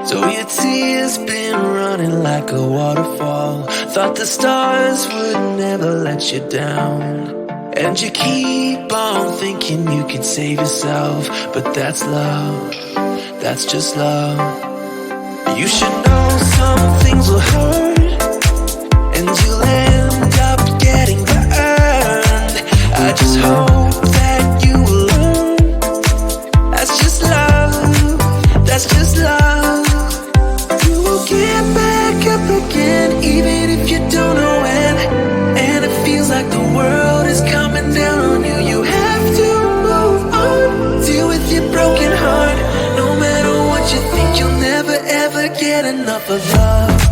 So your tears been running like a waterfall. Thought the stars would never let you down, and you keep on thinking you can save yourself. But that's love, that's just love. You should know some things will hurt, and you'll end up getting burned. I just hope that you will learn. That's just love, that's just love. You will get back up again, even if you don't know when. And it feels like the world is coming down on you. You have to move on, deal with your broken heart. No matter what you think, you'll never ever get enough of love.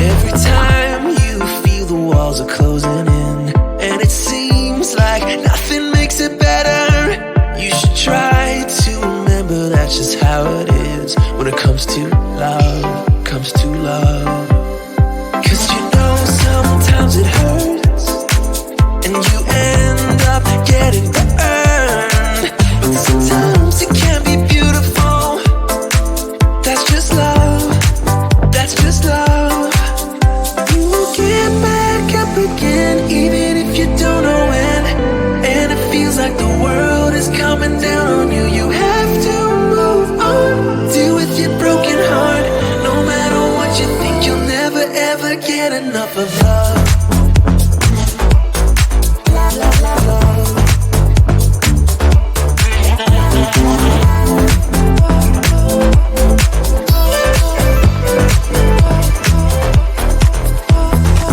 Every time you feel the walls are closing in, and it seems like nothing makes it better, you should try to remember that's just how it is when it comes to love, comes to love. Cause you know sometimes it hurts, and you end up getting burned. But sometimes it can be beautiful. That's just love, that's just love. You will get back up again, even if you don't know when. And it feels like the world is coming down on you. You have to move on, deal with your broken heart. No matter what you think, you'll never ever get enough of love.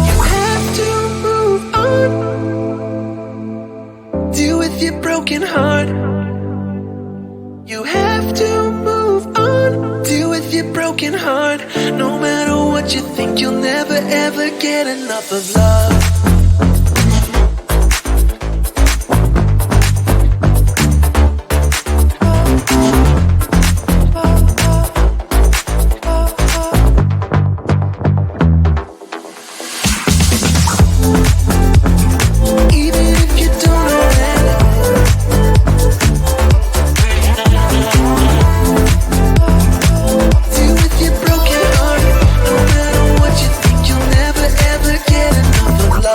You have to move on, deal with your broken heart. You have to move on, deal with your broken heart. No matter what you think, you'll never ever get enough of love. Even if you don't know that, deal with your broken heart. No matter what you think, you'll never ever get enough of love.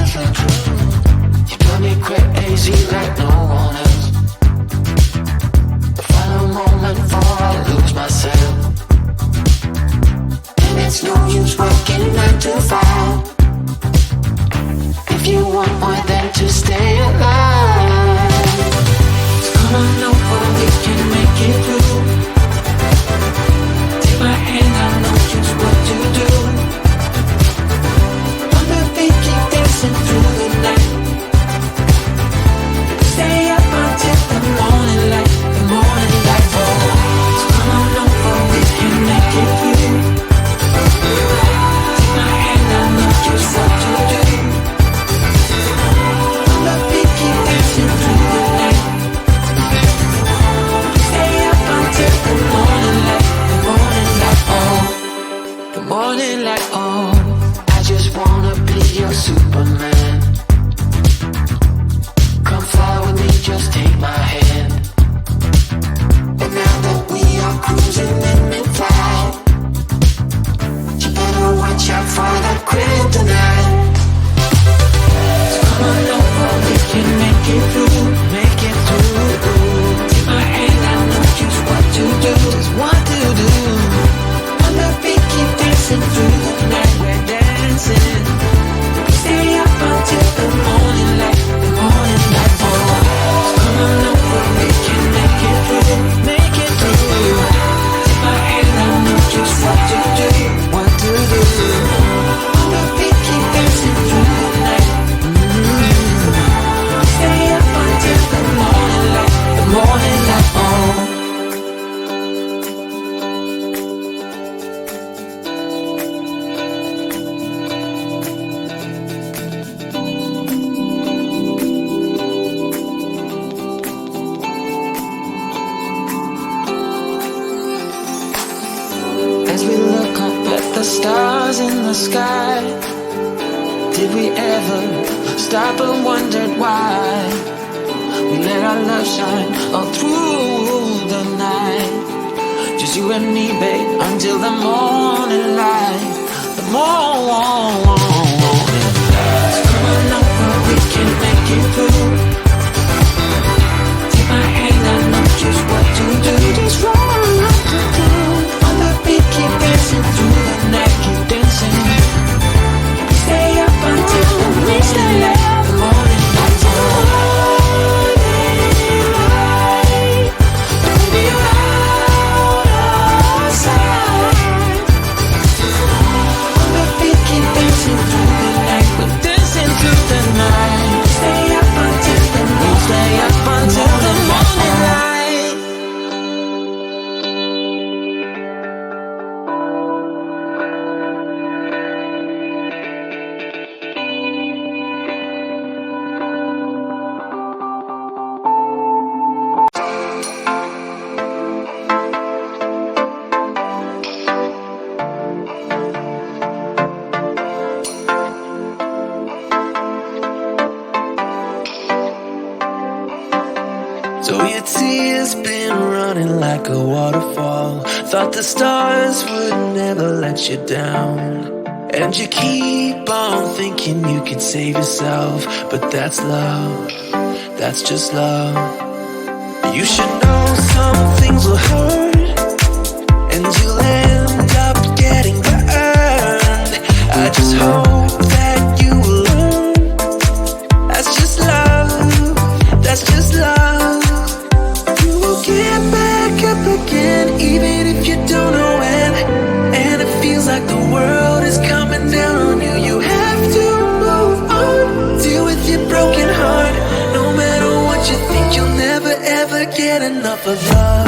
You got me crazy like no one else. The final moment before I lose myself. And it's no use working 9 to 5 if you want more than to stay alive. So come on over, we can make it through. Take my hand, I know just what to do. On the beat, keep dancing through the night. Stay up until the morning light, the morning light. Oh, so come on over, we can make it through. Take my hand, I know just what to do. On the beat, keep dancing through the night. Stay up until the morning light, the morning light. Oh, the morning light. Oh, I just wanna be your Superman. Come fly with me, just take my hand. And now that we are cruising in mid-flight, you better watch out for that kryptonite. So come on over, we can make it through, make it through. Take my hand, I know just what to do, just what to do. On the beat, keep dancing through the night, we're dancing. Stay up until the morning light, the morning light. Oh, so come on over, we can make it through, make it through. Take my hand, I know just what to do, what to do. On the beat, keep dancing through the night. Stay up until the morning light, the morning light. Oh. As we look up at the stars in the sky, did we ever stop and wondered why we let our love shine all through the night? Just you and me, babe, until the morning light, the morning light. So come on over, we can make it through. Take my hand, I know just what to do, just what to do. On the beat, keep dancing through the night, keep dancing. Stay up until the morning light, the morning light. Baby, you're out of sight. On the beat, keep dancing through the night, we're dancing through the night. Stay up until the morning, stay up until the morning light. So your tears been running like a waterfall. Thought the stars would never let you down. And you keep on thinking you can save yourself, but that's love, that's just love. You should know some things will hurt, and you'll end up getting burned. I just hope that you will learn. That's just love, that's just love. Get back up again, even if you don't know when. And it feels like the world is coming down on you. You have to move on, deal with your broken heart. No matter what you think, you'll never ever get enough of love.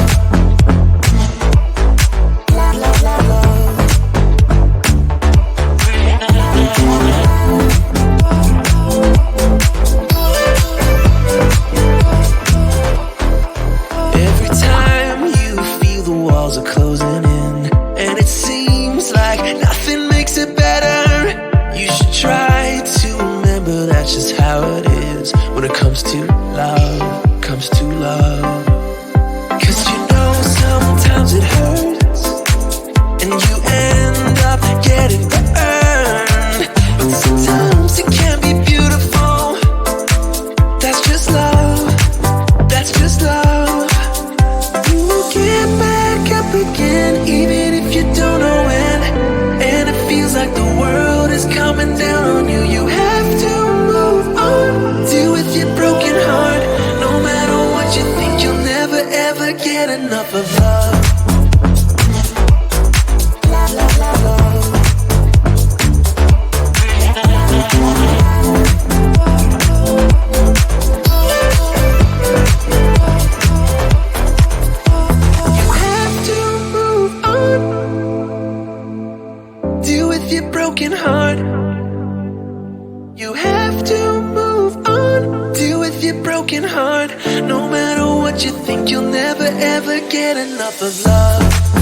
When it comes to love, comes to love. 'Cause you know sometimes it hurts, and you end up getting burned. But sometimes it can be beautiful. broken heart. You have to move on, deal with your broken heart. No matter what you think, you'll never ever get enough of love.